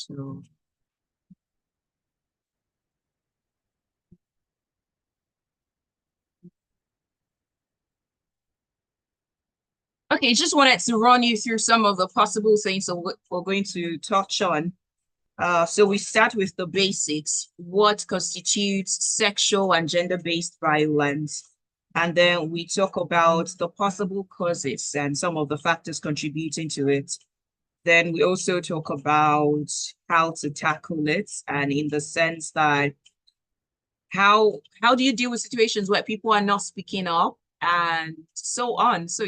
So, okay, just wanted to run you through some of the possible things that we're going to touch on. So we start with the basics. What constitutes sexual and gender-based violence? And then we talk about the possible causes and some of the factors contributing to it. Then we also talk about how to tackle it, and in the sense that how do you deal with situations where people are not speaking up and so on. So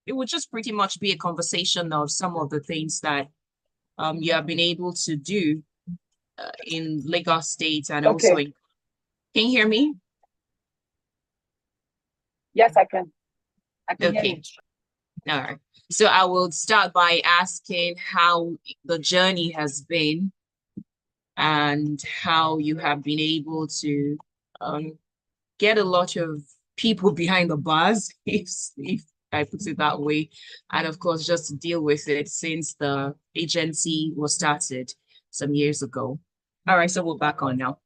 it would just pretty much be a conversation of some of the things that you have been able to do in Lagos State and also Okay. in, can you hear me? Yes, I can. I can hear you. Okay. All right. So I will start by asking how the journey has been and how you have been able to get a lot of people behind the bars, if I put it that way, and of course, just to deal with it since the agency was started some years ago. All right, so we're back on now.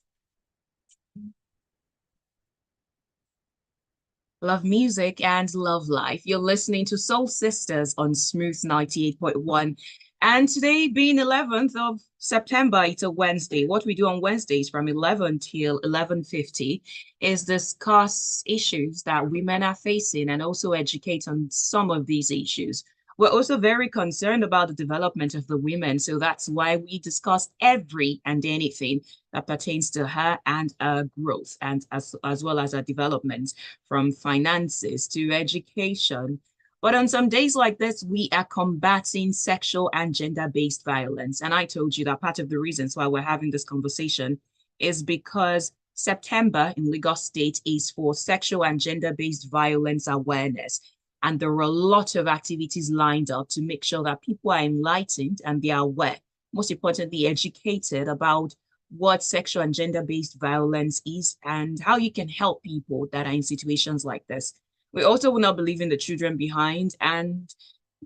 Love music and love life. You're listening to Soul Sisters on Smooth 98.1. And today being 11th of September, it's a Wednesday. What we do on Wednesdays from 11 till 11:50 is discuss issues that women are facing and also educate on some of these issues. We're also very concerned about the development of the women. So that's why we discuss every and anything that pertains to her and her growth, and as well as her development, from finances to education. But on some days like this, we are combating sexual and gender-based violence. And I told you that part of the reasons why we're having this conversation is because September in Lagos State is for sexual and gender-based violence awareness. And there are a lot of activities lined up to make sure that people are enlightened and they are aware, most importantly, educated about what sexual and gender-based violence is and how you can help people that are in situations like this. We also will not be leaving the children behind, and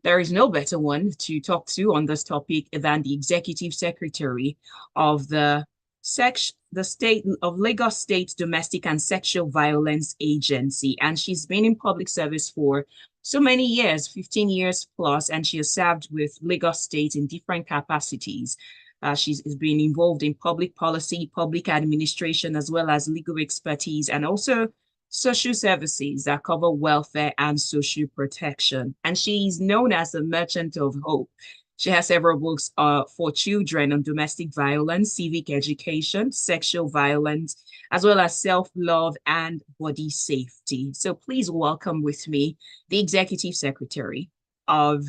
there is no better one to talk to on this topic than the Executive Secretary of the state of Lagos State Domestic and Sexual Violence Agency. And she's been in public service for so many years, 15 years plus, and she has served with Lagos State in different capacities. She's been involved in public policy, public administration, as well as legal expertise, and also social services that cover welfare and social protection. And she's known as a merchant of hope. She has several books for children on domestic violence, civic education, sexual violence, as well as self-love and body safety. So please welcome with me the Executive Secretary of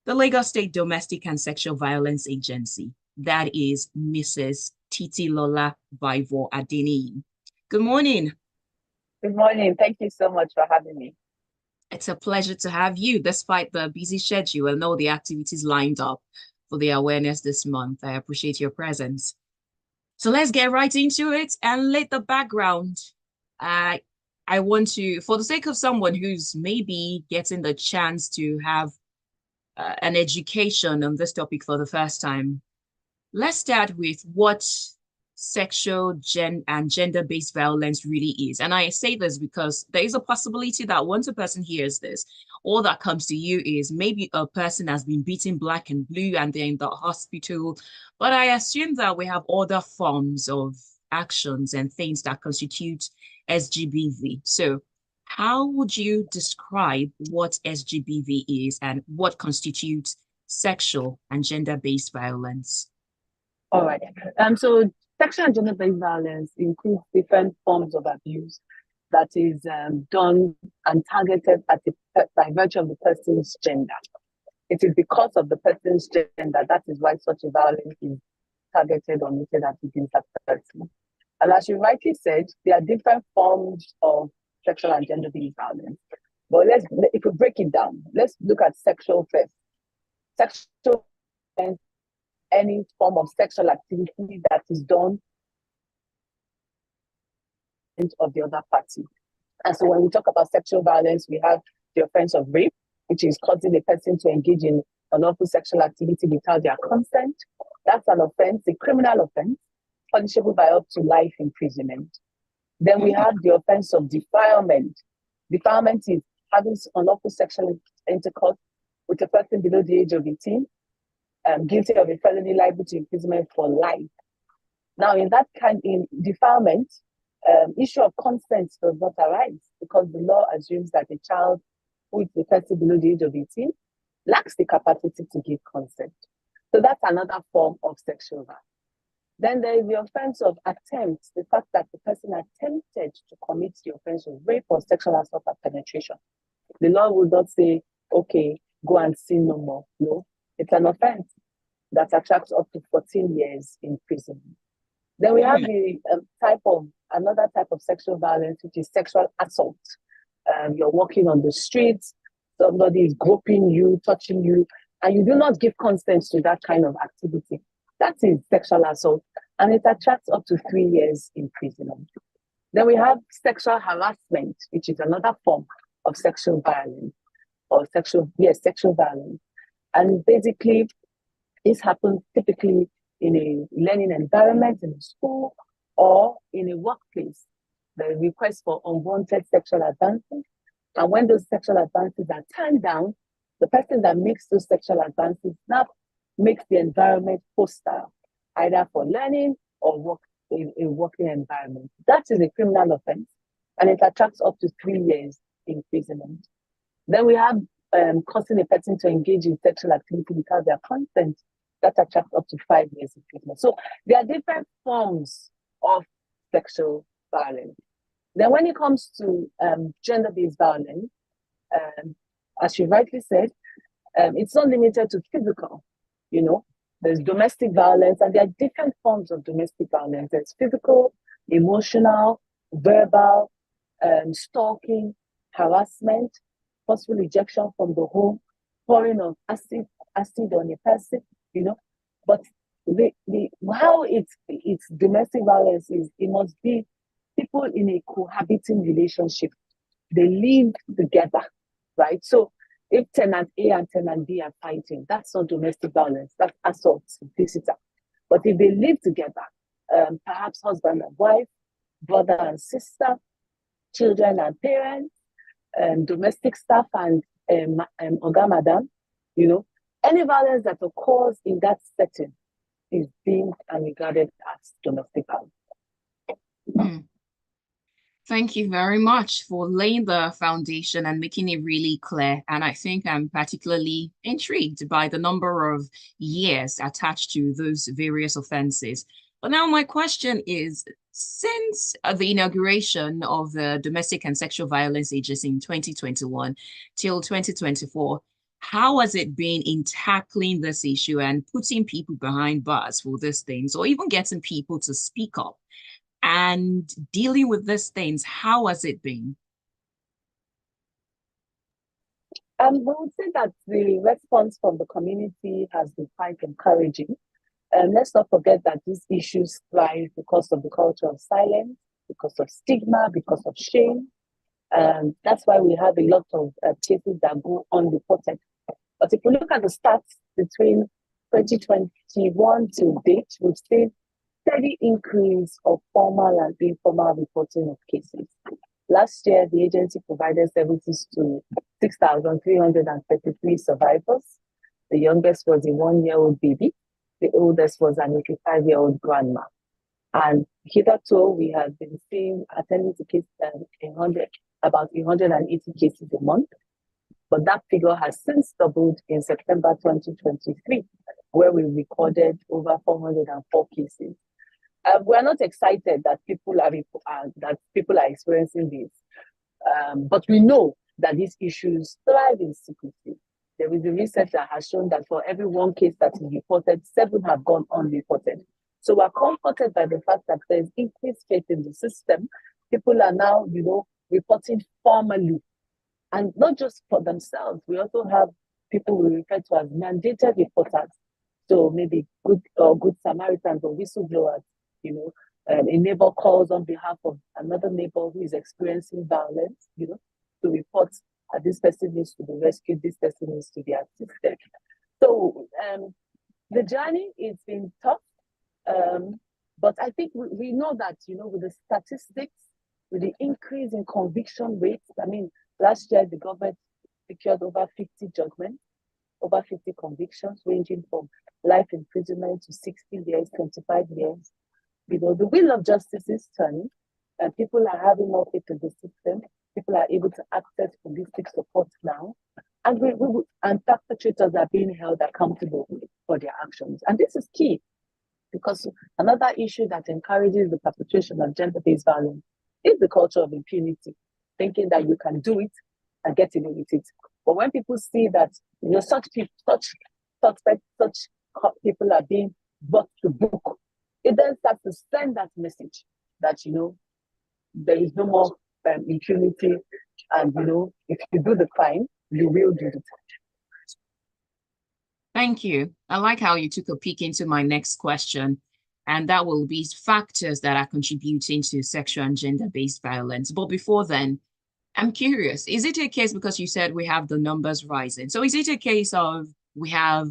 the Lagos State Domestic and Sexual Violence Agency. That is Mrs. Titilola Vivour-Adeniyi. Good morning. Good morning. Thank you so much for having me. It's a pleasure to have you, despite the busy schedule and all the activities lined up for the awareness this month. I appreciate your presence. So let's get right into it and lay the background. I want to, for the sake of someone who's maybe getting the chance to have an education on this topic for the first time, let's start with what sexual and gender-based violence really is. And I say this because there is a possibility that once a person hears this, all that comes to you is maybe a person has been beaten black and blue and they're in the hospital. But I assume that we have other forms of actions and things that constitute SGBV. So how would you describe what SGBV is and what constitutes sexual and gender-based violence? All right. So sexual and gender-based violence includes different forms of abuse that is done and targeted by virtue of the person's gender. It is because of the person's gender that is why such a violence is targeted or meted against that person. And as you rightly said, there are different forms of sexual and gender-based violence. But if we break it down, let's look at sexual first. Sexual violence, any form of sexual activity that is done of the other party. And so when we talk about sexual violence, we have the offense of rape, which is causing a person to engage in unlawful sexual activity without their consent. That's an offense, a criminal offense, punishable by up to life imprisonment. Then we have the offense of defilement. Defilement is having unlawful sexual intercourse with a person below the age of 18, guilty of a felony liable to imprisonment for life. Now, in defilement, issue of consent does not arise because the law assumes that a child who is a person below the age of 18 lacks the capacity to give consent. So that's another form of sexual violence. Then there is the offense of attempt, the fact that the person attempted to commit the offense of rape or sexual assault or penetration. The law would not say, okay, go and sin no more. No, it's an offense that attracts up to 14 years in prison. Then we have the another type of sexual violence, which is sexual assault. You're walking on the streets, somebody is groping you, touching you, and you do not give consent to that kind of activity. That is sexual assault, and it attracts up to 3 years imprisonment. Then we have sexual harassment, which is another form of sexual violence, or sexual violence. And basically, this happens typically in a learning environment, in a school, or in a workplace. The request for unwanted sexual advances. And when those sexual advances are turned down, the person that makes those sexual advances now makes the environment hostile, either for learning or work in a working environment. That is a criminal offense, and it attracts up to 3 years imprisonment. Then we have causing a person to engage in sexual activity without their consent. That attracts up to 5 years imprisonment. So there are different forms of sexual violence. Then when it comes to gender-based violence, as you rightly said, it's not limited to physical. There's domestic violence, and there are different forms of domestic violence. There's physical, emotional, verbal, stalking, harassment, forceful ejection from the home, pouring of acid on a person, But how it's domestic violence is, it must be people in a cohabiting relationship. They live together, right? So if tenant A and tenant B are fighting, that's not domestic violence, that's assault, visitor. But if they live together, perhaps husband and wife, brother and sister, children and parents, domestic staff and oga madam, any violence that occurs in that setting is deemed and regarded as domestic violence. Thank you very much for laying the foundation and making it really clear. And I think I'm particularly intrigued by the number of years attached to those various offenses. But now my question is, since the inauguration of the Domestic and Sexual Violence Agency in 2021 till 2024, how has it been in tackling this issue and putting people behind bars for these things, or even getting people to speak up? And dealing with these things, how has it been? We would say that the response from the community has been quite encouraging. Let's not forget that these issues thrive because of the culture of silence, because of stigma, because of shame. That's why we have a lot of cases that go unreported. But if we look at the stats between 2021 to date, we've seen steady increase of formal and informal reporting of cases. Last year, the agency provided services to 6,333 survivors. The youngest was a 1-year-old baby. The oldest was an 85-year-old grandma. And hitherto, we have been attending to cases about 180 cases a month. But that figure has since doubled in September 2023, where we recorded over 404 cases. We're not excited that people are experiencing this, but we know that these issues thrive in secrecy. There is a research that has shown that for every 1 case that is reported, 7 have gone unreported. So we're comforted by the fact that there's increased faith in the system. People are now, reporting formally, and not just for themselves. We also have people we refer to as mandated reporters. So maybe good Samaritans or whistleblowers. A neighbor calls on behalf of another neighbor who is experiencing violence, to report that this person needs to be rescued, this person needs to be assisted. So The journey has been tough, but I think we know that, with the statistics, with the increase in conviction rates, I mean, last year the government secured over 50 judgments, over 50 convictions, ranging from life imprisonment to 60 years, 25 years. The wheel of justice is turning, and people are having more faith in the system. People are able to access holistic support now, and and perpetrators are being held accountable for their actions. And this is key, because another issue that encourages the perpetration of gender-based violence is the culture of impunity, thinking that you can do it and get away with it. But when people see that such suspects, such people are being brought to book, it then starts to send that message that there is no more impunity, and if you do the crime, you will do the time. Thank you. I like how you took a peek into my next question, and that will be factors that are contributing to sexual and gender-based violence. But before then, I'm curious, is it a case, because you said we have the numbers rising, so is it a case of we have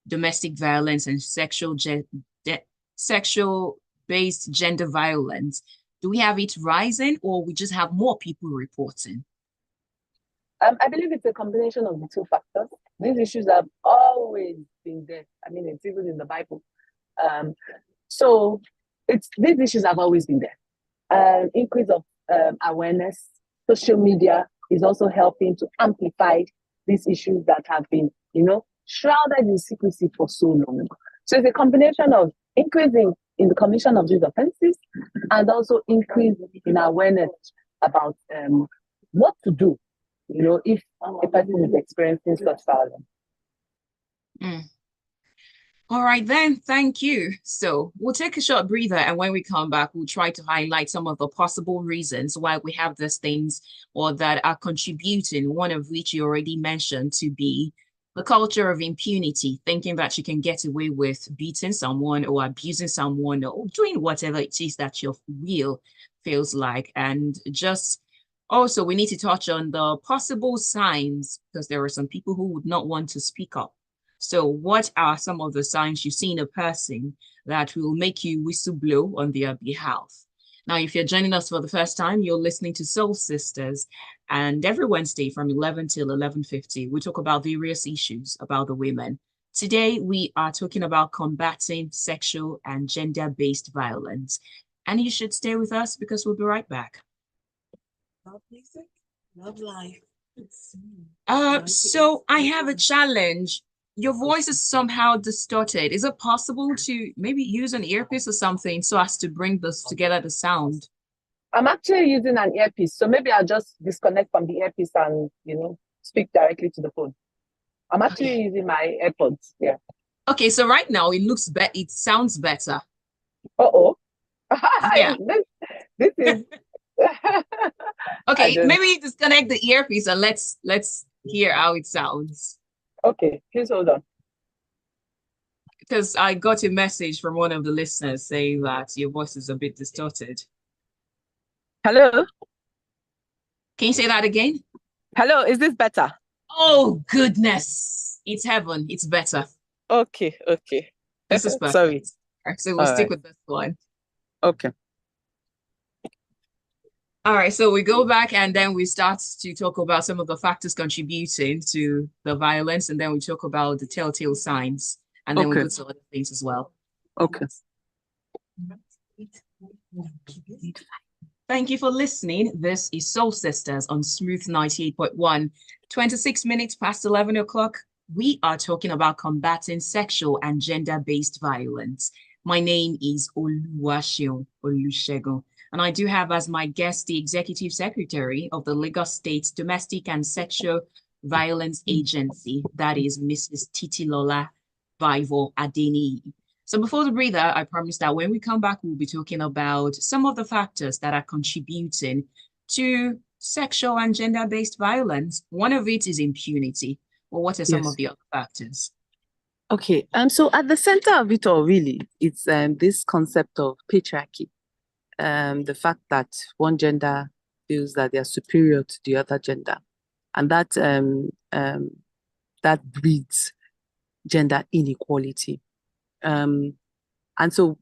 domestic violence and sexual-based gender violence? Do we have it rising, or we just have more people reporting? I believe it's a combination of the two factors. These issues have always been there. I mean, it's even in the Bible. So these issues have always been there. Increase of awareness. Social media is also helping to amplify these issues that have been, shrouded in secrecy for so long. So it's a combination of increasing in the commission of these offenses and also increase in awareness about what to do, if a person is experiencing such violence. All right, then. Thank you. So we'll take a short breather, and when we come back, we'll try to highlight some of the possible reasons why we have these things or that are contributing, one of which you already mentioned to be the culture of impunity, thinking that you can get away with beating someone or abusing someone or doing whatever it is that your will feels like. And just also, we need to touch on the possible signs, because there are some people who would not want to speak up. So what are some of the signs you see in a person that will make you whistleblow on their behalf? Now, if you're joining us for the first time, you're listening to Soul Sisters, and every Wednesday from 11 till 11:50, we talk about various issues about the women. Today, we are talking about combating sexual and gender-based violence. And you should stay with us because we'll be right back. Love music, love life. So I have a challenge. Your voice is somehow distorted. Is it possible to maybe use an earpiece or something so as to bring this together, the sound? I'm actually using an earpiece, so maybe I'll just disconnect from the earpiece and, speak directly to the phone. I'm actually using my AirPods, yeah. Okay, so right now it sounds better. Uh-oh. Yeah. This is... Okay, maybe disconnect the earpiece and let's hear how it sounds. Okay, please hold on. Because I got a message from one of the listeners saying that your voice is a bit distorted. Hello? Can you say that again? Hello, is this better? Oh, goodness. It's heaven. It's better. Okay. This is perfect. Sorry. So we'll stick with this one. Okay. All right, so we go back and then we start to talk about some of the factors contributing to the violence, and then we talk about the telltale signs, and then we go to other things as well. Okay. Thank you for listening. This is Soul Sisters on Smooth 98.1. 26 minutes past 11 o'clock. We are talking about combating sexual and gender-based violence. My name is Oluwaseun Olusegun. And I do have as my guest the Executive Secretary of the Lagos State Domestic and Sexual Violence Agency, that is Mrs. Titilola Vivour-Adeniyi. So before the breather, I promised that when we come back, we'll be talking about some of the factors that are contributing to sexual and gender-based violence. One of it is impunity. Well, what are some of the other factors? Okay, so at the center of it all, really, it's this concept of patriarchy. The fact that one gender feels that they are superior to the other gender, and that breeds gender inequality. And so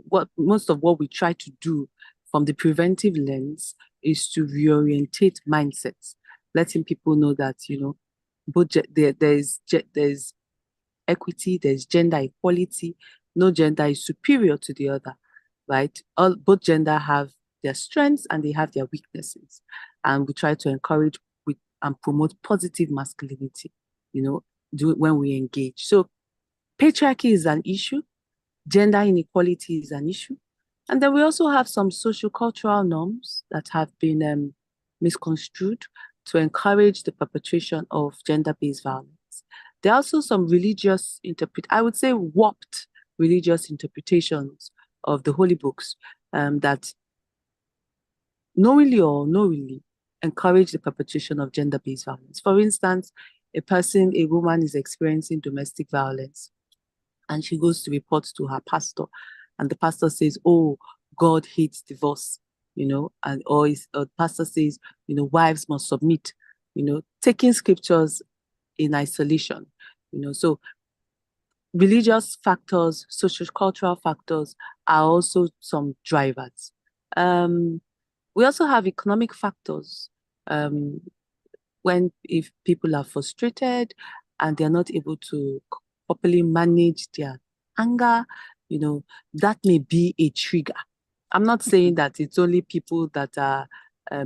what most of what we try to do from the preventive lens is to reorientate mindsets, letting people know that, both there's equity, there's gender equality. No gender is superior to the other, right? Both gender have their strengths and they have their weaknesses. And we try to encourage and promote positive masculinity, when we engage. So patriarchy is an issue. Gender inequality is an issue. And then we also have some social-cultural norms that have been misconstrued to encourage the perpetration of gender-based violence. There are also some I would say warped religious interpretations of the holy books that knowingly or unknowingly encourage the perpetration of gender-based violence. For instance, a woman is experiencing domestic violence and she goes to report to her pastor, and the pastor says, "Oh, God hates divorce," or the pastor says, "Wives must submit," taking scriptures in isolation, so religious factors, social cultural factors are also some drivers. We also have economic factors. If people are frustrated and they're not able to properly manage their anger, that may be a trigger. I'm not saying that it's only people that are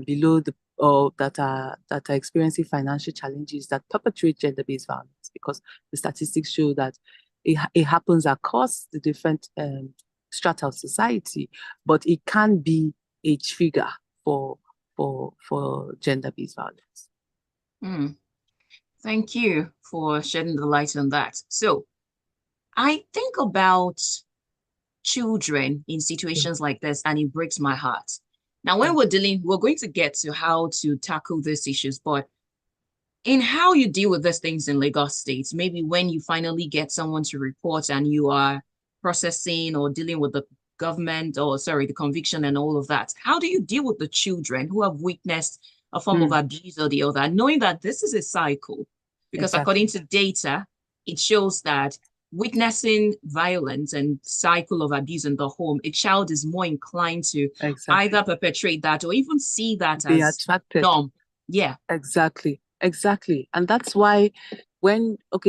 below or that are experiencing financial challenges that perpetrate gender-based violence, because the statistics show that it happens across the different strata of society, but it can be a trigger for gender-based violence. Thank you for shedding the light on that. So I think about children in situations like this, and it breaks my heart. Now, when we're going to get to how to tackle these issues, but in how you deal with these things in Lagos State, maybe when you finally get someone to report and you are processing or dealing with the government, the conviction and all of that, how do you deal with the children who have witnessed a form of abuse or the other, knowing that this is a cycle? Because according to data, it shows that witnessing violence and cycle of abuse in the home, a child is more inclined to either perpetrate that or even see that as norm. Yeah. Exactly. And that's why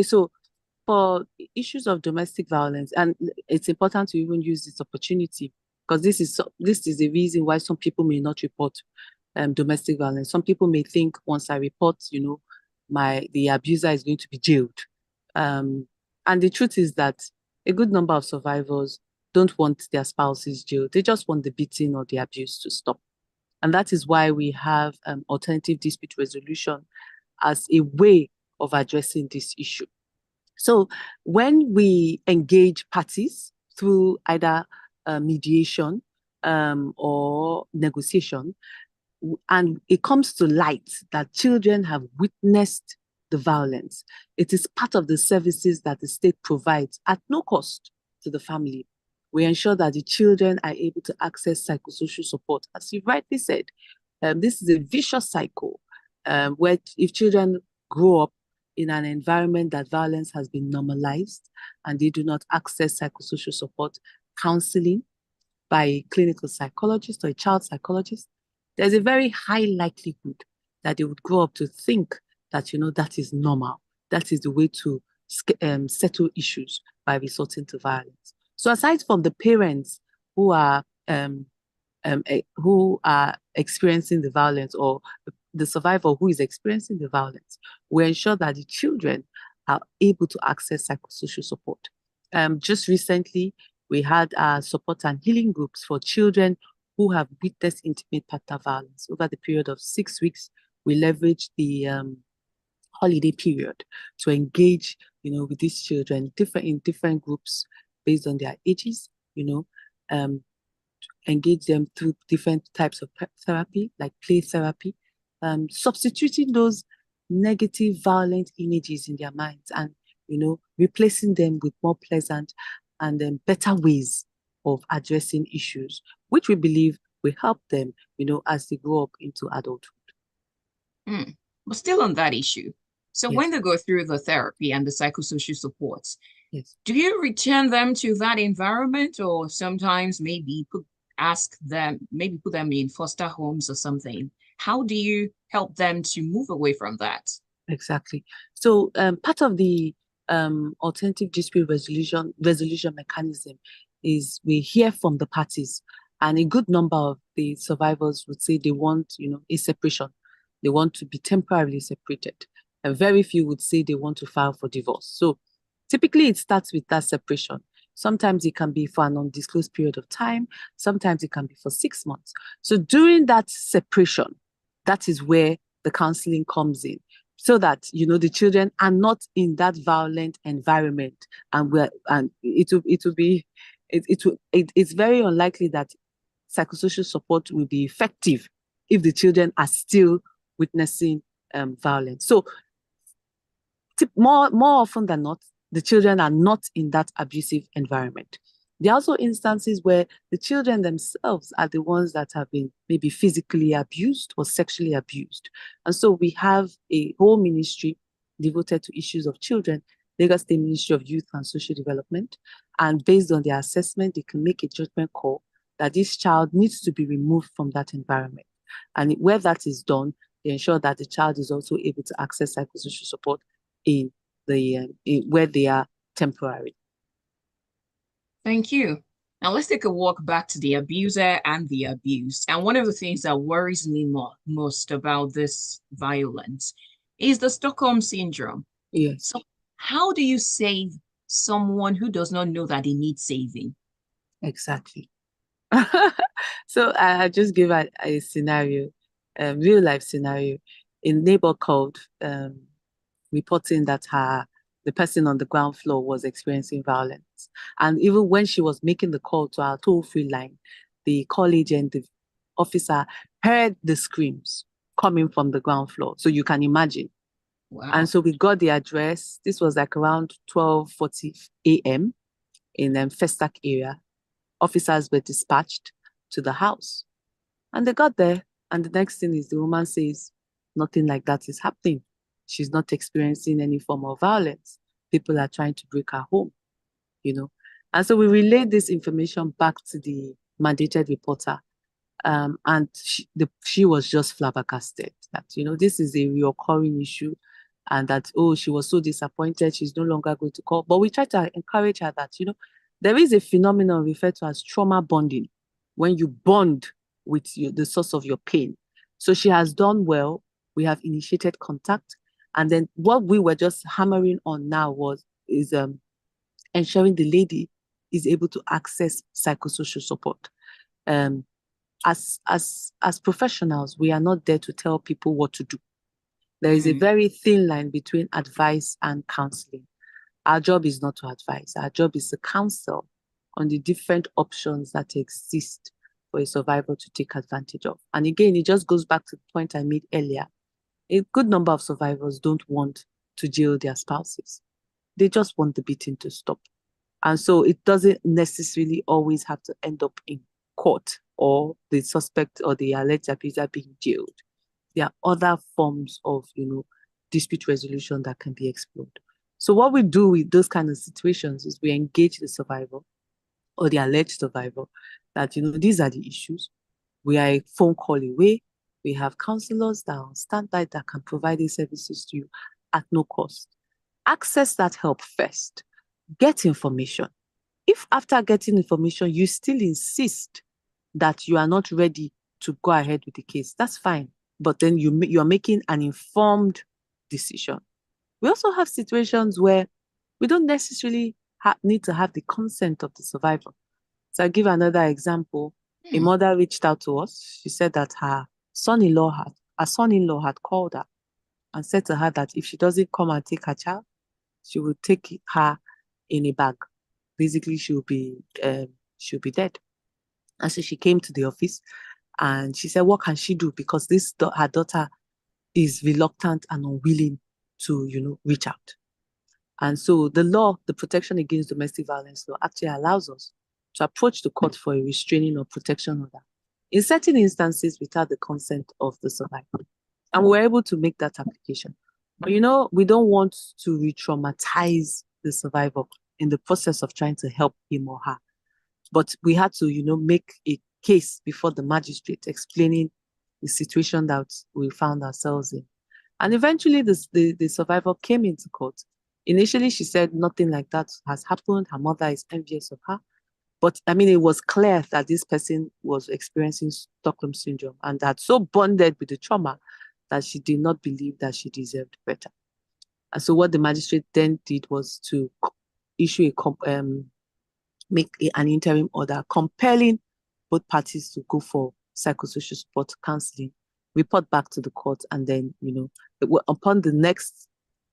so for issues of domestic violence, and it's important to even use this opportunity, because this is the reason why some people may not report domestic violence. Some people may think, once I report, the abuser is going to be jailed. And the truth is that a good number of survivors don't want their spouses jailed. They just want the beating or the abuse to stop. And that is why we have alternative dispute resolution as a way of addressing this issue. So when we engage parties through either mediation or negotiation, and it comes to light that children have witnessed the violence, it is part of the services that the state provides at no cost to the family. We ensure that the children are able to access psychosocial support. As you rightly said, this is a vicious cycle where if children grow up in an environment that violence has been normalized and they do not access psychosocial support, counseling by a clinical psychologist or a child psychologist, there's a very high likelihood that they would grow up to think that, that is normal. That is the way to settle issues by resorting to violence. So aside from the parents who are experiencing the violence, or the survivor who is experiencing the violence, we ensure that the children are able to access psychosocial support. Just recently, we had support and healing groups for children who have witnessed intimate partner violence. Over the period of 6 weeks, we leveraged the holiday period to engage, with these children in different groups based on their ages, engage them through different types of therapy, like play therapy, substituting those negative, violent images in their minds and, replacing them with more pleasant and better ways of addressing issues, which we believe will help them, as they grow up into adulthood. But still on that issue. So Yes. when they go through the therapy and the psychosocial supports, Yes. do you return them to that environment, or sometimes maybe put them in foster homes or something? How do you help them to move away from that? Exactly. So part of the alternative dispute resolution mechanism is we hear from the parties, and a good number of the survivors would say they want, a separation. They want to be temporarily separated, and very few would say they want to file for divorce. So typically, it starts with that separation. Sometimes it can be for an undisclosed period of time. Sometimes it can be for 6 months. So during that separation, that is where the counseling comes in, so that the children are not in that violent environment, and it's very unlikely that psychosocial support will be effective if the children are still witnessing violence. So more often than not, the children are not in that abusive environment. There are also instances where the children themselves are the ones that have been maybe physically abused or sexually abused. And so we have a whole ministry devoted to issues of children, Lagos State Ministry of Youth and Social Development. And based on their assessment, they can make a judgment call that this child needs to be removed from that environment. And where that is done, they ensure that the child is also able to access psychosocial support in where they are temporary. Thank you. Now let's take a walk back to the abuser and the abused. And one of the things that worries me most about this violence is the Stockholm syndrome. Yes. So how do you save someone who does not know that they need saving? Exactly. So I just give a scenario, real life scenario. A neighbor called, reporting that the person on the ground floor was experiencing violence. And even when she was making the call to our toll-free line, the call agent, the officer, heard the screams coming from the ground floor. So you can imagine. Wow. And so we got the address. This was like around 12:40 a.m. in Festac area. Officers were dispatched to the house. And they got there. And the next thing is the woman says, nothing like that is happening. She's not experiencing any form of violence. People are trying to break her home, And so we relayed this information back to the mandated reporter. And she was just flabbergasted that, this is a reoccurring issue, and that, she was so disappointed, she's no longer going to call. But we tried to encourage her that, there is a phenomenon referred to as trauma bonding, when you bond with the source of your pain. So she has done well. We have initiated contact. And then what we were just hammering on now is ensuring the lady is able to access psychosocial support. As professionals, we are not there to tell people what to do. There is a very thin line between advice and counseling. Our job is not to advise. Our job is to counsel on the different options that exist for a survivor to take advantage of. And again, it just goes back to the point I made earlier. A good number of survivors don't want to jail their spouses. They just want the beating to stop. And so it doesn't necessarily always have to end up in court or the suspect or the alleged abuser being jailed. There are other forms of, dispute resolution that can be explored. So what we do with those kind of situations is we engage the survivor or the alleged survivor that, these are the issues. We are a phone call away. We have counselors that are on standby that can provide these services to you at no cost. Access that help first. Get information. If after getting information, you still insist that you are not ready to go ahead with the case, that's fine. But then you're making an informed decision. We also have situations where we don't necessarily need to have the consent of the survivor. So I'll give another example. A mother reached out to us. She said that her son-in-law had called her and said to her that if she doesn't come and take her child, she will take her in a bag. Basically, she'll be dead. And so she came to the office and she said, what can she do? Because her daughter is reluctant and unwilling to, reach out. And so the law, the Protection Against Domestic Violence law, actually allows us to approach the court for a restraining or protection order in certain instances without the consent of the survivor. And we're able to make that application. But we don't want to re-traumatize the survivor in the process of trying to help him or her. But we had to, make a case before the magistrate explaining the situation that we found ourselves in. And eventually the survivor came into court. Initially, she said nothing like that has happened. Her mother is envious of her. But I mean, it was clear that this person was experiencing Stockholm syndrome and had so bonded with the trauma that she did not believe that she deserved better. And so what the magistrate then did was to issue an interim order compelling both parties to go for psychosocial support counseling, report back to the court, and then, upon the next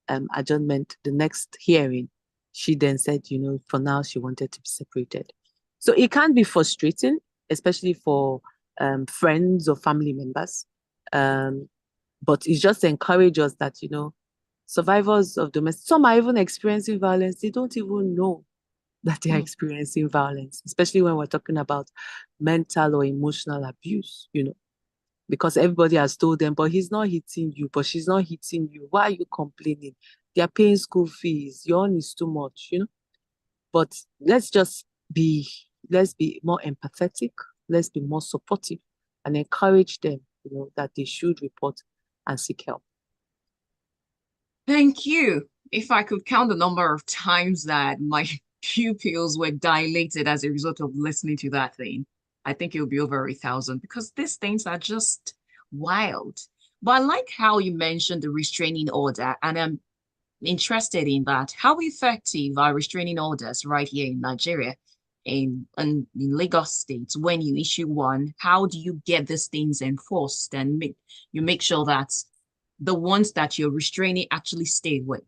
adjournment, the next hearing, she then said, for now she wanted to be separated. So it can be frustrating, especially for friends or family members. But it just encourages us that, survivors of domestic, some are even experiencing violence. They don't even know that they are experiencing violence, especially when we're talking about mental or emotional abuse, because everybody has told them, but he's not hitting you, but she's not hitting you. Why are you complaining? They are paying school fees. Your own is too much, But let's be more empathetic. Let's be more supportive and encourage them, that they should report and seek help. Thank you. If I could count the number of times that my pupils were dilated as a result of listening to that thing, I think it will be over 1,000 because these things are just wild. But I like how you mentioned the restraining order, and I'm interested in that. How effective are restraining orders right here in Nigeria, in Lagos State? When you issue one, how do you get these things enforced and make sure that the ones that you're restraining actually stay away?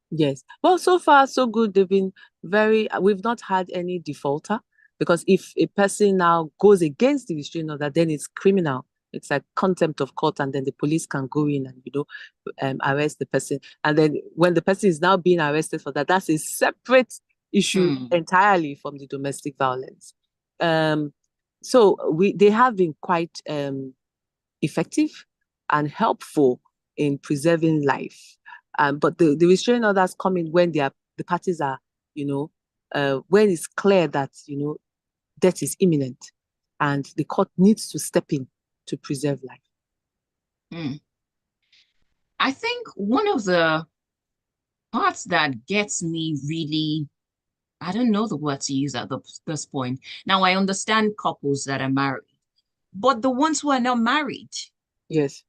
Yes. Well, so far, so good. We've not had any defaulter, because if a person now goes against the restraining order, then it's criminal. It's like contempt of court, and then the police can go in and, arrest the person. And then when the person is now being arrested for that, that's a separate issue entirely from the domestic violence. So they have been quite effective and helpful in preserving life. But the restraining orders come in when the parties are, when it's clear that, death is imminent and the court needs to step in to preserve life. I think one of the parts that gets me really, I don't know the word to use at this point. Now, I understand couples that are married, but the ones who are not married, yes,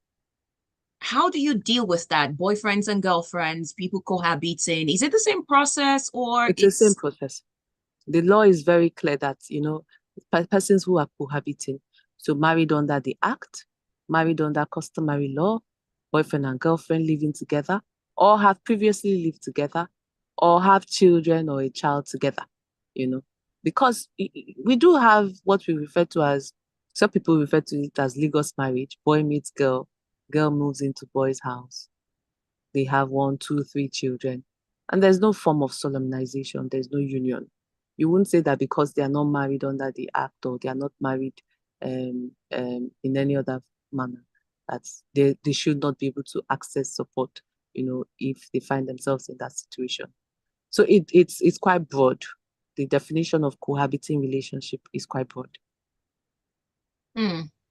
how do you deal with that? Boyfriends and girlfriends, people cohabiting. Is it the same process, or it's the same process? The law is very clear that, persons who are cohabiting, so married under the Act, married under customary law, boyfriend and girlfriend living together, or have previously lived together, or have children or a child together, because we do have what we refer to as, some people refer to it as Lagos marriage. Boy meets girl, girl moves into boy's house. They have 1, 2, 3 children, and there's no form of solemnization. There's no union. You wouldn't say that because they are not married under the Act, or they are not married in any other manner, that they should not be able to access support, if they find themselves in that situation. So it's quite broad. The definition of cohabiting relationship is quite broad.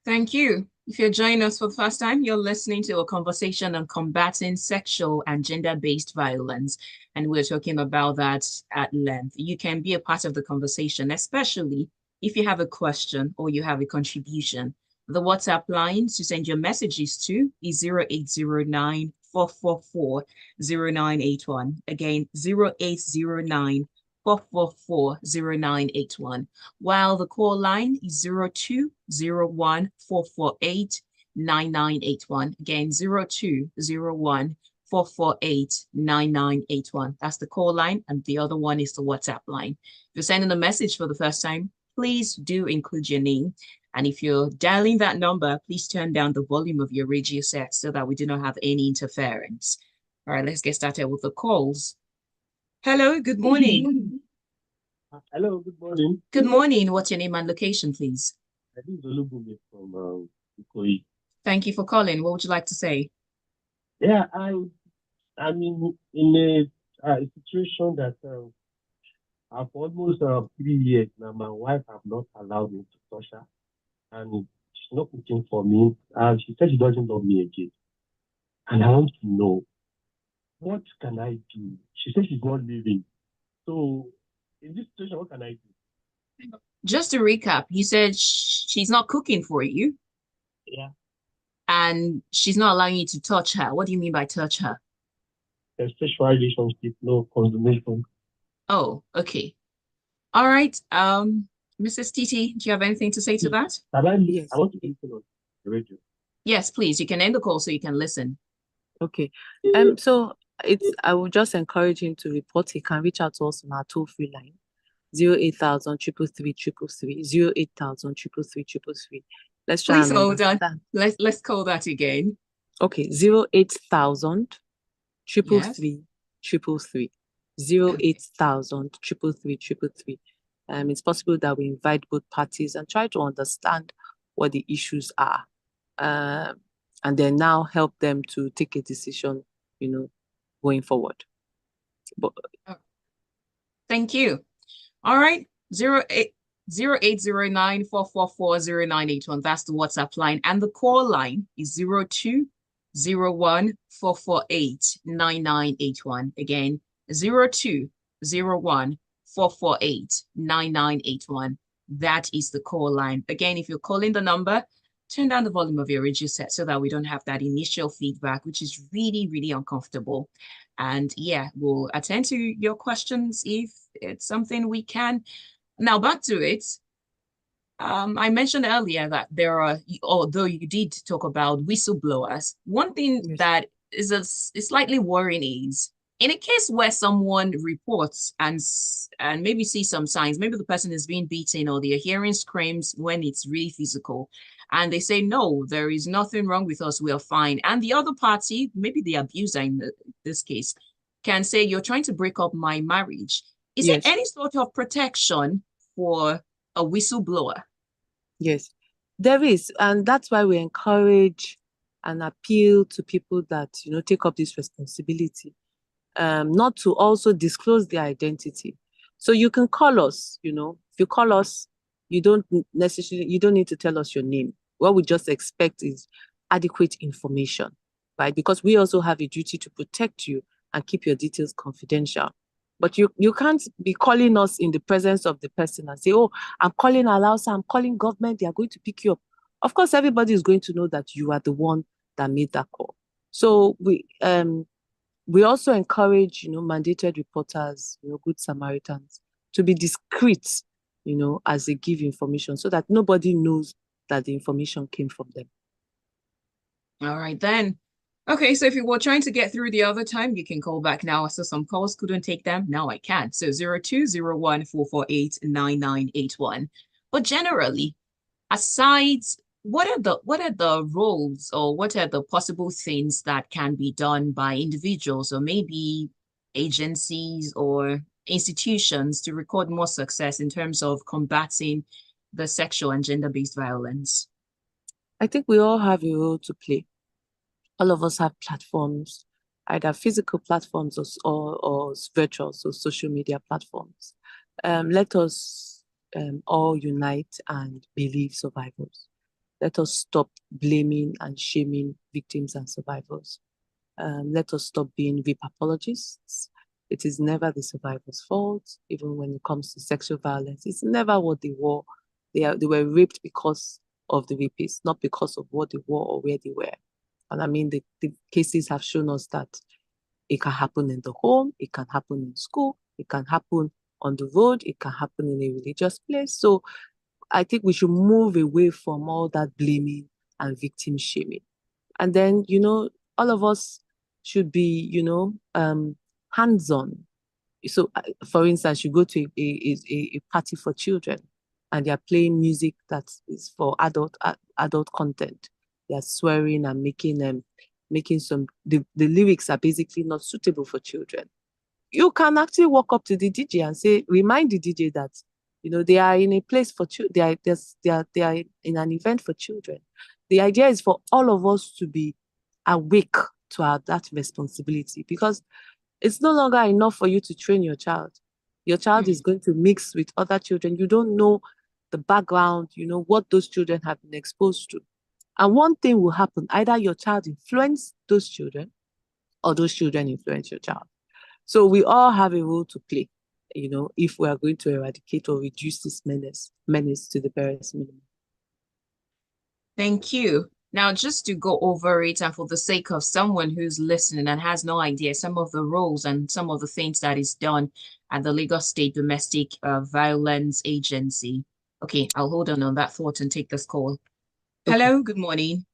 Thank you. If you're joining us for the first time, you're listening to a conversation on combating sexual and gender-based violence, and we're talking about that at length. You can be a part of the conversation, especially if you have a question or you have a contribution. The WhatsApp line to send your messages to is 0809 444 0981. Again, 0809 444-0981, while the call line is 0201-448-9981. Again, 0201-448-9981. That's the call line, and the other one is the WhatsApp line. If you're sending a message for the first time, please do include your name. And if you're dialing that number, please turn down the volume of your radio set so that we do not have any interference. All right, let's get started with the calls. Hello, good morning. Hello, good morning. Good morning. What's your name and location, please? This is Oluwaseun from Ikoyi. Thank you for calling. What would you like to say? Yeah, I'm in a situation that for almost 3 years now, my wife have not allowed me to touch her, and she's not cooking for me. And she said she doesn't love me again. And I want to know, what can I do? She said she's not leaving. So in this situation, what can I do? Just to recap, you said she's not cooking for you Yeah, and she's not allowing you to touch her. What do you mean by touch her? a sexual relationship, no consummation. Oh, okay. All right. Mrs. Titi, do you have anything to say to that? I Yes. want to listen on the radio. Yes, please. You can end the call so you can listen. Okay. So I would just encourage him to report. He can reach out to us on our toll-free line, 08000 333 08000 333. Let's try Please and hold on. understand. Let's call that again. Okay, 08000 Yes. 333 08000 333. It's possible that we invite both parties and try to understand what the issues are, and then now help them to take a decision, going forward. But Thank you. All right. 0809 444 0981. That's the WhatsApp line. And the call line is 0201 448 9981. Again, 0201 448 9981. That is the call line. Again, if you're calling the number, turn down the volume of your radio set so that we don't have that initial feedback, which is really, really uncomfortable. And yeah, we'll attend to your questions if it's something we can. Now back to it. I mentioned earlier that there are, although you did talk about whistleblowers, one thing yes, that is slightly worrying is in a case where someone reports and maybe see some signs, maybe the person is being beaten or they're hearing screams when it's really physical, and they say, no, there is nothing wrong with us, we are fine. And the other party, maybe the abuser in this case, can say, you're trying to break up my marriage. Is there yes, any sort of protection for a whistleblower? yes. There is, and that's why we encourage and appeal to people that take up this responsibility, not to also disclose their identity. So you can call us, if you call us, you don't need to tell us your name. What we just expect is adequate information, right? Because we also have a duty to protect you and keep your details confidential. But you can't be calling us in the presence of the person and say, oh, I'm calling Alausa, I'm calling government, they are going to pick you up. Of course, everybody is going to know that you are the one that made that call. So we also encourage, mandated reporters, good Samaritans, to be discreet, as they give information so that nobody knows that the information came from them. All right, then. Okay, so if you were trying to get through the other time, you can call back now. So some calls couldn't take them. Now I can. So 0201 448 9981. But generally, aside, what are the roles or what are the possible things that can be done by individuals or maybe agencies or institutions to record more success in terms of combating the sexual and gender-based violence? I think we all have a role to play. All of us have platforms, either physical platforms or virtual, so social media platforms. Let us all unite and believe survivors. Let us stop blaming and shaming victims and survivors. Let us stop being rape apologists. It is never the survivor's fault, even when it comes to sexual violence. It's never what they were. They were raped because of the rapists, not because of what they were or where they were. And I mean, the cases have shown us that it can happen in the home, it can happen in school, it can happen on the road, it can happen in a religious place. So I think we should move away from all that blaming and victim shaming. And then, all of us should be, hands-on. So, for instance, you go to a party for children and they're playing music that is for adult content. They're swearing and making some, the lyrics are basically not suitable for children. You can actually walk up to the DJ and say, remind the DJ that, they are in a place for children, they are in an event for children. The idea is for all of us to be awake to that responsibility, because it's no longer enough for you to train your child. Your child is going to mix with other children. You don't know the background, what those children have been exposed to. And one thing will happen: either your child influence those children or those children influence your child. So we all have a role to play, if we are going to eradicate or reduce this menace to the barest minimum. Thank you. Now, just to go over it, and for the sake of someone who's listening and has no idea some of the roles and some of the things that is done at the Lagos State Domestic Violence Agency. Okay, I'll hold on that thought and take this call. Okay. Hello, good morning.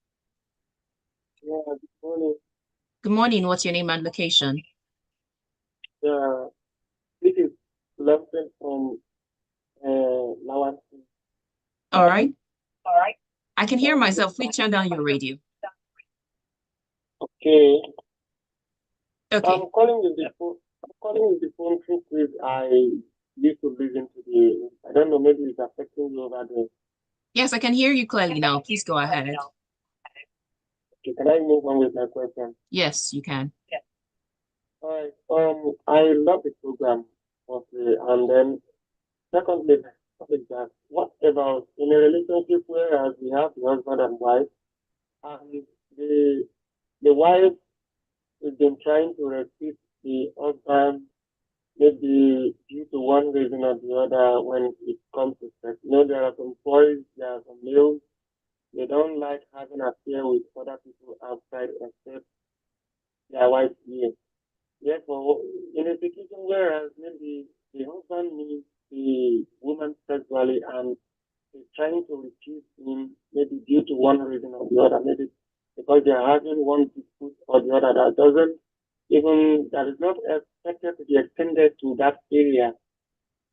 Yeah, good morning. Good morning. What's your name and location? Yeah, this is Oluwaseun from Oluwaseun. All right. I can hear myself. Please turn down your radio. Okay. Okay. I'm calling with the phone through which I used to listen to the. I don't know, maybe it's affecting you over there. Yes, I can hear you clearly now. Please go ahead. Okay, can I move on with my question? Yes, you can. All right. I love the program, mostly, and then secondly, that what about in a relationship whereas we have the husband and wife, and the wife has been trying to resist the husband, maybe due to one reason or the other when it comes to sex. There are some boys, there are some males, they don't like having affair with other people outside except their wife here. Therefore, in a situation whereas maybe the husband needs the woman sexually and is trying to refuse him, maybe due to one reason or the other, maybe because they are having one dispute or the other that is not expected to be extended to that area,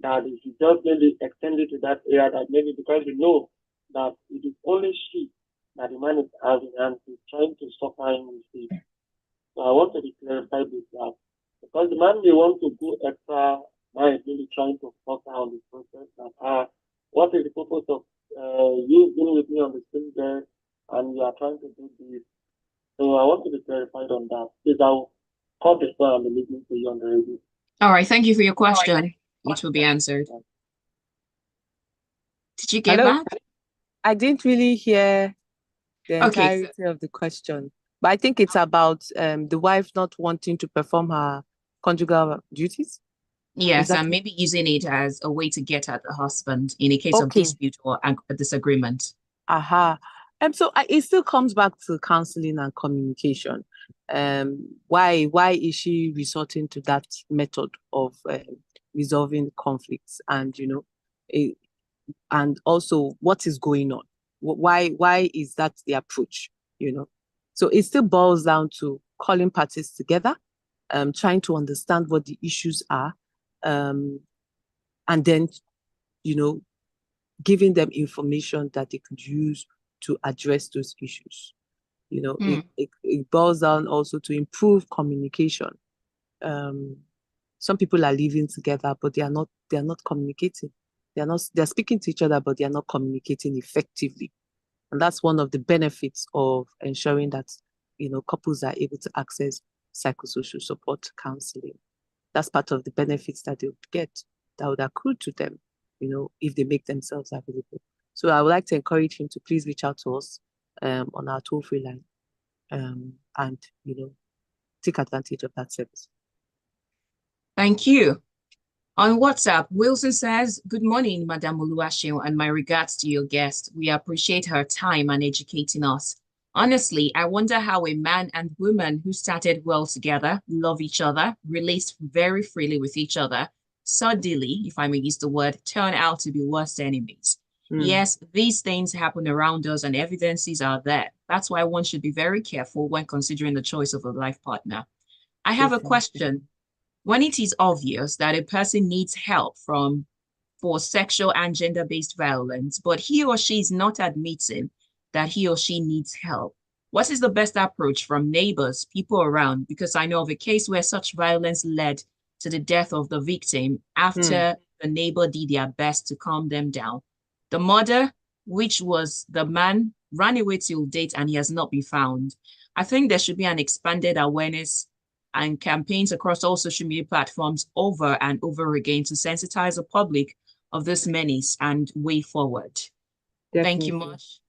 that if you just maybe extend it to that area, that maybe because you know that it is only she that the man is having and he's trying to suffer him with it. So I want to be clarified with that. Because the man may want to go extra mile, really trying to focus on the process that what is the purpose of you being with me on the same bed and you are trying to do this. So I want to be clarified on that. Please, I'll call this one and be listening to you on the radio. All right. Thank you for your question. It will be answered. Did you get Hello? that? I didn't really hear the Okay. entirety of the question, but I think it's about the wife not wanting to perform her conjugal duties. Yes, that and maybe using it as a way to get at the husband in a case of Okay. dispute or a disagreement. Aha. So it still comes back to counseling and communication. Why is she resorting to that method of resolving conflicts, and and also what is going on? Why is that the approach? So it still boils down to calling parties together, trying to understand what the issues are, and then giving them information that they could use to address those issues. It boils down also to improve communication. Some people are living together, but they are not communicating. They're speaking to each other, but they are not communicating effectively. And that's one of the benefits of ensuring that couples are able to access psychosocial support counseling. That's part of the benefits that they would get, that would accrue to them, if they make themselves available. So I would like to encourage him to please reach out to us on our toll-free line and take advantage of that service. Thank you. On WhatsApp, Wilson says, "Good morning, Madam Oluwaseun, and my regards to your guest. We appreciate her time and educating us. Honestly, I wonder how a man and woman who started well together, love each other, relate very freely with each other, suddenly, if I may use the word, turn out to be worst enemies. Yes, these things happen around us and evidences are there. That's why one should be very careful when considering the choice of a life partner. I have a question. When it is obvious that a person needs help for sexual and gender-based violence, but he or she is not admitting that he or she needs help, what is the best approach from neighbors, people around? Because I know of a case where such violence led to the death of the victim after the neighbor did their best to calm them down. The mother, which was the man, ran away till date and he has not been found. I think there should be an expanded awareness and campaigns across all social media platforms over and over again to sensitize the public of this menace and way forward. Thank you Definitely. much.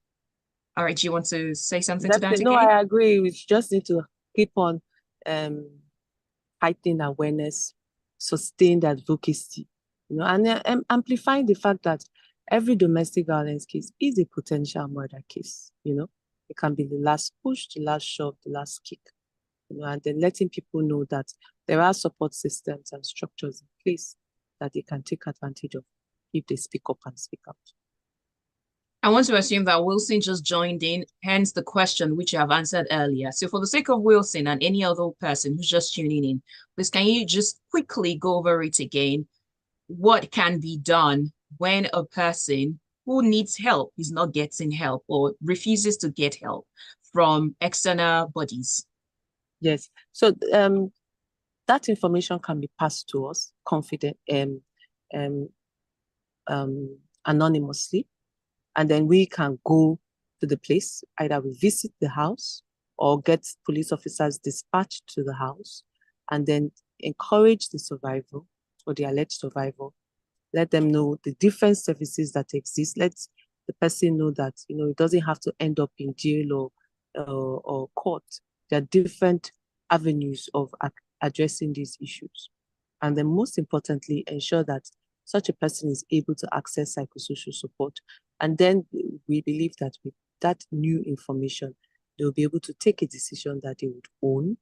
All right, do you want to say something to that Definitely. No, again? I agree. We just need to keep on heightening awareness, sustained advocacy, and amplifying the fact that every domestic violence case is a potential murder case. It can be the last push, the last shove, the last kick. And then letting people know that there are support systems and structures in place that they can take advantage of if they speak up and speak out. I want to assume that Wilson just joined in, hence the question which you have answered earlier. So for the sake of Wilson and any other person who's just tuning in, please can you just quickly go over it again? What can be done when a person who needs help is not getting help or refuses to get help from external bodies? Yes. So that information can be passed to us anonymously. And then we can go to the place, either we visit the house or get police officers dispatched to the house, and then encourage the survivor or the alleged survivor. Let them know the different services that exist. Let the person know that, it doesn't have to end up in jail or court. There are different avenues of addressing these issues. And then most importantly, ensure that such a person is able to access psychosocial support. And then we believe that with that new information, they'll be able to take a decision that they would own,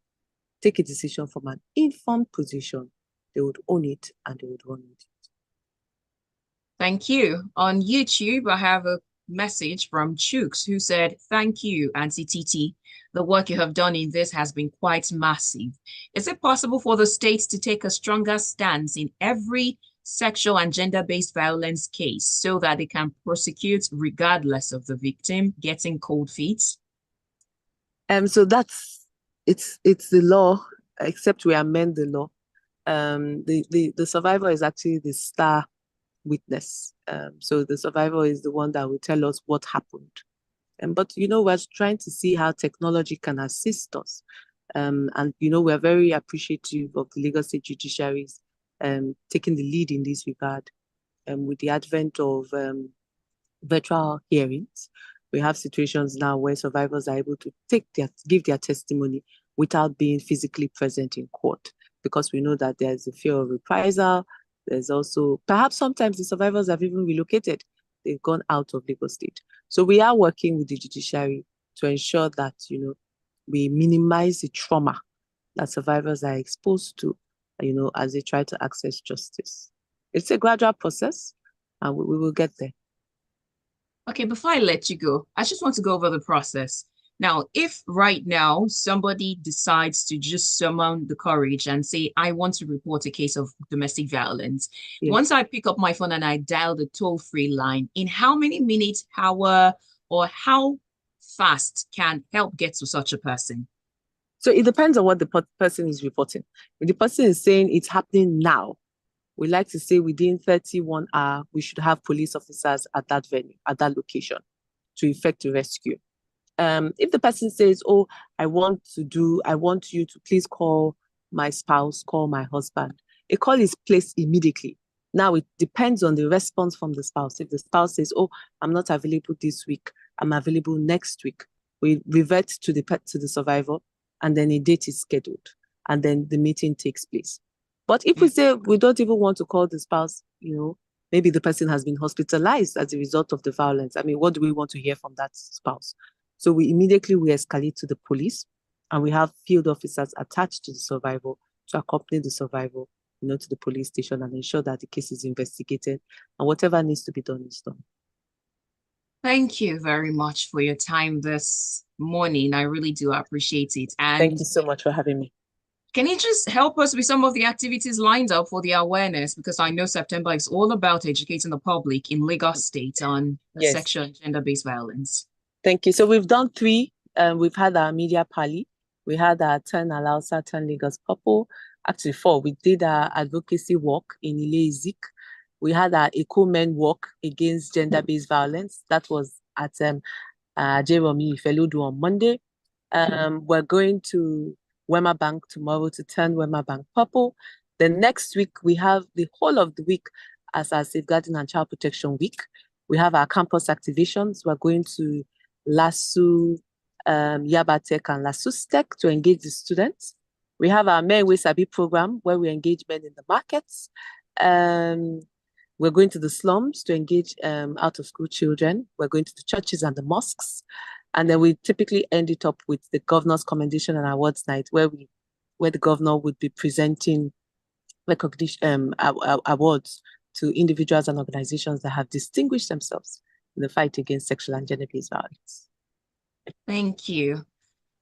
take a decision from an informed position. They would own it and they would run with it. Thank you. On YouTube, I have a message from Chooks who said, "Thank you, Auntie Titi. The work you have done in this has been quite massive. Is it possible for the states to take a stronger stance in every sexual and gender-based violence case so that they can prosecute regardless of the victim getting cold feet?" So it's the law, except we amend the law. The survivor is actually the star witness. So the survivor is the one that will tell us what happened. But we're trying to see how technology can assist us. And we're very appreciative of the Lagos State judiciaries taking the lead in this regard. With the advent of virtual hearings, we have situations now where survivors are able to give their testimony without being physically present in court, because we know that there's a fear of reprisal. There's also, perhaps sometimes the survivors have even relocated. They've gone out of Lagos State. So we are working with the judiciary to ensure that, we minimize the trauma that survivors are exposed to, as they try to access justice. It's a gradual process, and we will get there. Okay, before I let you go, I just want to go over the process. Now, if right now somebody decides to just summon the courage and say, "I want to report a case of domestic violence," Yes. Once I pick up my phone and I dial the toll-free line, in how many minutes, hour, or how fast can help get to such a person? So it depends on what the person is reporting. If the person is saying it's happening now, we like to say within 31 hours, we should have police officers at that venue, at that location, to effect a rescue. If the person says, "Oh, I want you to please call my spouse, call my husband," a call is placed immediately. Now, it depends on the response from the spouse. If the spouse says, "Oh, I'm not available this week, I'm available next week," we revert to the survivor, and then a date is scheduled, and then the meeting takes place. But if we say we don't even want to call the spouse, maybe the person has been hospitalized as a result of the violence. I mean, what do we want to hear from that spouse? So we escalate to the police, and we have field officers attached to the survivor to accompany the survivor, to the police station and ensure that the case is investigated and whatever needs to be done is done. Thank you very much for your time this morning. I really do appreciate it. And thank you so much for having me. Can you just help us with some of the activities lined up for the awareness? Because I know September is all about educating the public in Lagos State on sexual and gender-based violence. Thank you. So we've done 3. We've had our media pally. We had our Turn Alausa, Turn Lagos Purple. Actually 4. We did our advocacy walk in Ile-Ezik. We had our Eco Men walk against gender-based violence. That was at Jeromi Ifelodu on Monday. We're going to Wema Bank tomorrow to turn Wema Bank purple. The next week, we have the whole of the week as our Safeguarding and Child Protection Week. We have our campus activations. We're going to LASU, Yabatech, and LASU Tech to engage the students. We have our Men We Sabi program where we engage men in the markets. We're going to the slums to engage out-of-school children. We're going to the churches and the mosques. And then we typically end it up with the Governor's Commendation and Awards Night, where the governor would be presenting recognition awards to individuals and organizations that have distinguished themselves in the fight against sexual and gender-based violence. Thank you.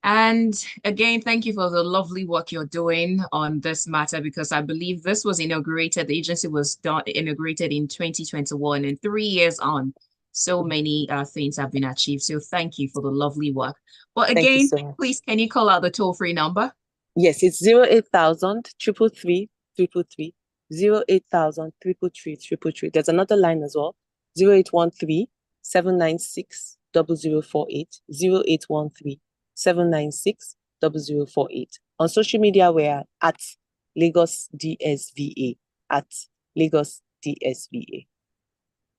And again, thank you for the lovely work you're doing on this matter, because I believe this was inaugurated, the agency was inaugurated in 2021, and 3 years on, so many things have been achieved. So thank you for the lovely work. But again, please, can you call out the toll-free number? Yes, it's 08000 333 333, 08000 333 333. There's another line as well, 0813 796 0048, 0813 796 0048. On social media, we're at Lagos DSVA, at Lagos DSVA.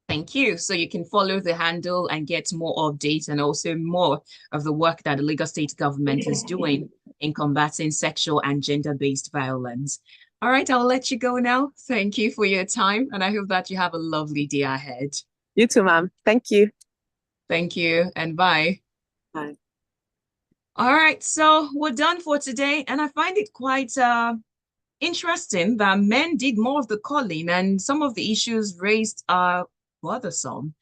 Thank you. So you can follow the handle and get more updates and also more of the work that the Lagos State government is doing in combating sexual and gender-based violence. All right, I'll let you go now. Thank you for your time, and I hope that you have a lovely day ahead. You too, ma'am. Thank you. Thank you, and bye. Bye. All right, so we're done for today, and I find it quite interesting that men did more of the calling, and some of the issues raised are bothersome.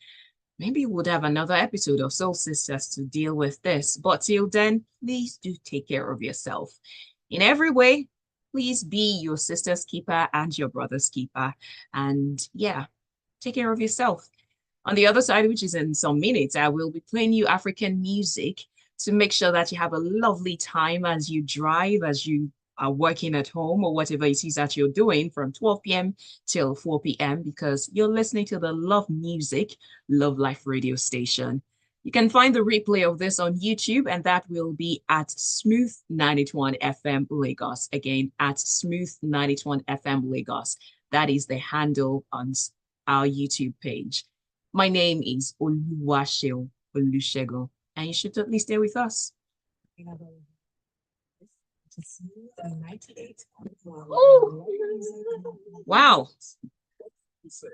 Maybe we'll have another episode of Soul Sisters to deal with this, but till then, please do take care of yourself. In every way, please be your sister's keeper and your brother's keeper. And yeah, take care of yourself. On the other side, which is in some minutes, I will be playing you African music to make sure that you have a lovely time as you drive, as you are working at home, or whatever it is that you're doing from 12 p.m. till 4 p.m. because you're listening to the Love Music, Love Life radio station. You can find the replay of this on YouTube, and that will be at Smooth 91 FM Lagos. Again, at Smooth 91 FM Lagos. That is the handle on our YouTube page. My name is Oluwaseun Olusegun, and you should totally stay with us. Wow.